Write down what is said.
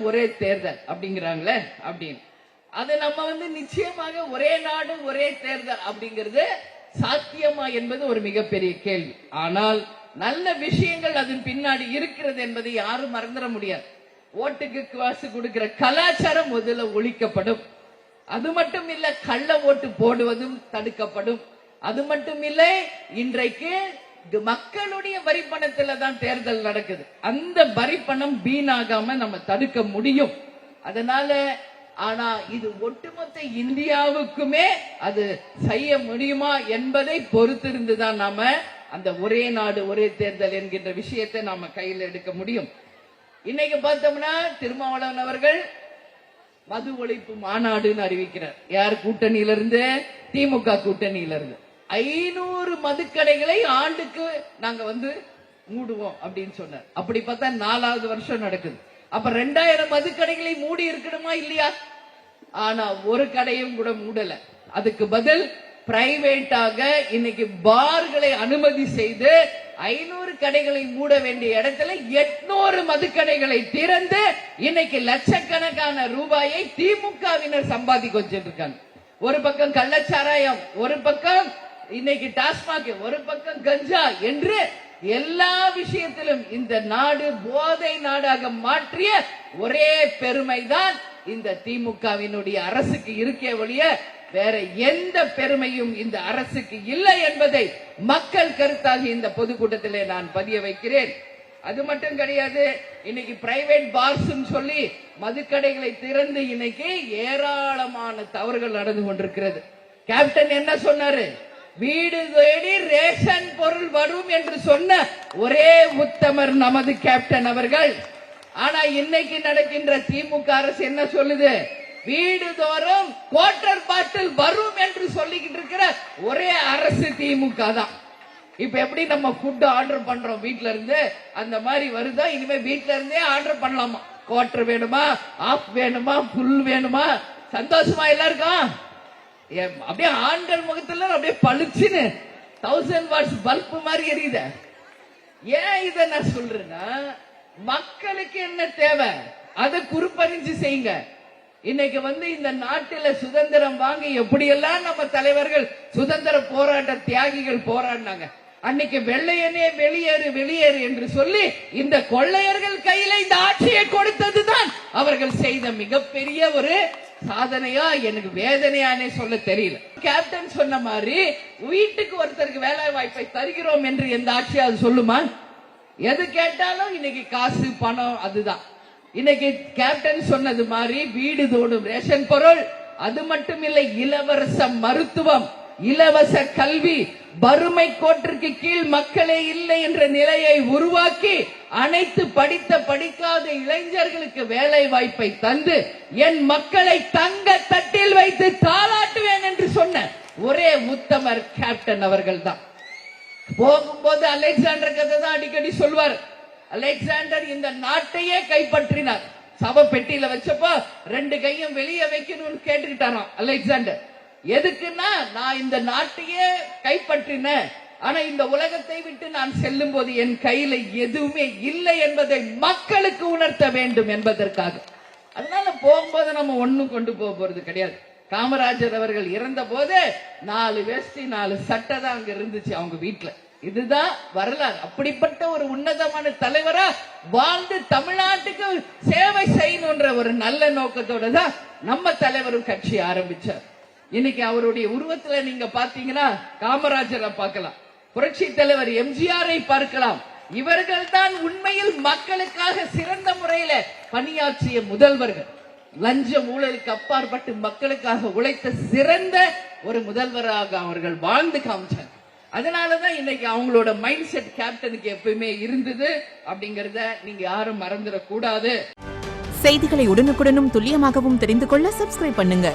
ஒரே தேர்தல் அப்படிங்கிறாங்களே அப்படின்னு. அது நம்ம நிச்சயமாக ஒரே நாடு ஒரே தேர்தல் அப்படிங்கிறது சாத்தியமா என்பது ஒரு மிகப்பெரிய கேள்வி. ஆனால் நல்ல விஷயங்கள் அதன் பின்னாடி இருக்கிறது என்பதை யாரும் மறந்துட முடியாது. ஓட்டுக்கு காசு கொடுக்கிற கலாச்சாரம் முதல்ல ஒழிக்கப்படும். அது மட்டும் இல்ல, கள்ள ஓட்டு போடுவதும் தடுக்கப்படும். அது மட்டும் இல்லை, இன்றைக்கு மக்களுடைய வரிப்பணத்துல தான் தேர்தல் நடக்குது. அந்த வரிப்பணம் வீணாகாம நம்ம தடுக்க முடியும். அதனால ஆனா இது ஒட்டுமொத்த இந்தியாவுக்குமே அது செய்ய முடியுமா என்பதை பொறுத்திருந்துதான் நாம அந்த ஒரே நாடு ஒரே தேர்தல் என்கின்ற விஷயத்தை நாம கையில் எடுக்க முடியும். இன்னைக்கு பார்த்தோம்னா திருமாவளவன் அவர்கள் மது ஒழிப்பு மாநாடுன்னு அறிவிக்கிறார். யார் கூட்டணியிலிருந்து? திமுக கூட்டணியிலிருந்து 500 மதுக்கடைகளை ஆண்டுக்கு நாங்க மூடுவோம் அப்படின்னு சொன்னார். அப்படி பார்த்தா 4வது வருஷம் நடக்குது. அப்ப 2000 மதுக்கடைகளை மூடி இருக்கணுமா இல்லையா? ஆனா ஒரு கடையும் கூட மூடல. அதுக்கு பதில் பிரைவேட்டாக இன்னைக்கு பார்களை அனுமதி செய்து 500 கடைகளை மூட வேண்டிய இடத்துல 800 மதுக்கடைகளை திறந்து இன்னைக்கு லட்சக்கணக்கான ரூபாயை திமுகவினர் சம்பாதிக்க வச்சிட்டு இருக்காங்க. ஒரு பக்கம் கள்ளச்சாராயம், ஒரு பக்கம் இன்னைக்கு டாஸ்மாக், ஒரு பக்கம் கஞ்சா என்று எல்லா விஷயத்திலும் இந்த நாடு போதை நாடாக மாற்றிய ஒரே பெருமைதான் இந்த திமுகவினுடைய அரசுக்கு இருக்கே ஒழிய வேற எந்த பெருமையும் இந்த அரசுக்கு இல்லை என்பதை மக்கள் கருத்தாக இந்த பொதுக்கூட்டத்திலே நான் பதிய வைக்கிறேன். அது மட்டும் கிடையாது, இன்னைக்கு பிரைவேட் பார்ஸ் சொல்லி மதுக்கடைகளை திறந்து இன்னைக்கு ஏராளமான தவறுகள் நடந்து கொண்டிருக்கிறது. கேப்டன் என்ன சொன்னாரு? வீடு தேடி ரேஷன் பொருள் வரும் என்று சொன்ன ஒரே உத்தமர் நமது கேப்டன் அவர்கள். ஆனா இன்னைக்கு நடக்கின்ற திமுக அரசு என்ன சொல்லுது? வீடு தோறும் குவார்டர் பாட்டில் வரும் என்று சொல்லிக்கிட்டு இருக்கிற ஒரே அரசு திமுக தான். இப்ப எப்படி நம்ம ஃபுட் ஆர்டர் பண்றோம் வீட்ல இருந்து, அந்த மாதிரி வருதா? இனிமே வீட்ல இருந்தே ஆர்டர் பண்ணலாமா? குவார்டர் வேணுமா, ஆஃப் வேணுமா, ஃபுல் வேணுமா? சந்தோஷமா எல்லாருக்கும்? அப்படியே ஆண்கள் முகத்துல அப்படியே பளிச்சுன்னு 1000 வாட்ஸ் பல்ப் மாதிரி எரியுத. ஏன் இத நான் சொல்றேன்னா, மக்களுக்கு என்ன தேவை அதை குறிப்பறிஞ்சு செய்யுங்க. இன்னைக்கு இந்த நாட்டில சுதந்திரம் வாங்கி எப்படியெல்லாம் நம்ம தலைவர்கள் சுதந்திர போராட்ட தியாகிகள் போராடினாங்க. அன்னைக்கு வெள்ளையனே வெளியேறு வெளியேறு என்று சொல்லி இந்த கொள்ளையர்கள் கையில இந்த ஆட்சியை கொடுத்ததுதான் அவர்கள் செய்த மிகப்பெரிய ஒரு சாதனையா எனக்கு வேதனையானே சொல்ல தெரியல. கேப்டன் சொன்ன மாதிரி வீட்டுக்கு ஒருத்தருக்கு வேலை வாய்ப்பை தருகிறோம் என்று எந்த ஆட்சியாவது சொல்லுமா? எது கேட்டாலும் இன்னைக்கு காசு பணம் அதுதான். இன்னைக்கு கேப்டன் சொன்னது மாதிரி வீடு தோடும் ரேஷன் பொருள், அது மட்டும் இல்லை, இலவச மருத்துவம், இலவச கல்வி, வறுமை கோட்டிற்கு கீழ் மக்களே இல்லை என்ற நிலையை உருவாக்கி அனைத்து படித்த படிக்காத இளைஞர்களுக்கு வேலை வாய்ப்பை தந்து என் மக்களை தங்க தட்டில் வைத்து தாளாட்டுவேன் என்று சொன்ன ஒரே உத்தமர் கேப்டன் அவர்கள் தான். போகும்போது அலெக்சாண்டர் கதை தான் அடிக்கடி சொல்வார். அலெக்சாண்டர் இந்த நாட்டையே கைப்பற்றினார். சபை பெட்டியில வச்சப்போ 2 கையும் வெளியே வைக்கணும்னு கேட்டுக்கிட்டாராம் அலெக்சாண்டர். எதுக்குன்னா, நான் இந்த நாட்டையே கைப்பற்றினேன், ஆனா இந்த உலகத்தை விட்டு நான் செல்லும் போது என் கையில எதுவுமே இல்லை என்பதை மக்களுக்கு உணர்த்த வேண்டும் என்பதற்காக. அதனால போகும்போது நம்ம ஒண்ணும் கொண்டு போக போறது கிடையாது. காமராஜர் அவர்கள் இறந்த போது 4 வேஷ்டி 4 சட்டை தான் அங்க இருந்துச்சு அவங்க வீட்டுல. இதுதான் வரலாறு. அப்படிப்பட்ட ஒரு உன்னதமான தலைவரா வாழ்ந்து தமிழ்நாட்டுக்கு சேவை செய்யணும்ன்ற ஒரு நல்ல நோக்கத்தோட தான் நம்ம தலைவரும் கட்சி ஆரம்பிச்சார். இன்னைக்கு அவருடைய உருவத்துல நீங்க பாத்தீங்கன்னா காமராஜரை பார்க்கலாம், புரட்சி தலைவர் எம்ஜிஆரை பார்க்கலாம். இவர்கள் தான் உண்மையில் மக்களுக்காக சிறந்த முறையில பணியாற்றிய முதல்வர்கள். லஞ்சம் ஊழலுக்கு அப்பாற்பட்டு மக்களுக்காக உழைத்த சிறந்த ஒரு முதல்வராக அவர்கள் வாழ்ந்து காமிச்சாங்க. அதனாலதான் இன்னைக்கு அவங்களோட மைண்ட் செட் கேப்டனுக்கு எப்பவுமே இருந்தது அப்படிங்கறத நீங்க யாரும் மறந்துடக்கூடாது. செய்திகளை உடனுக்குடனும் துல்லியமாகவும் தெரிந்து கொள்ள சப்ஸ்கிரைப் பண்ணுங்க.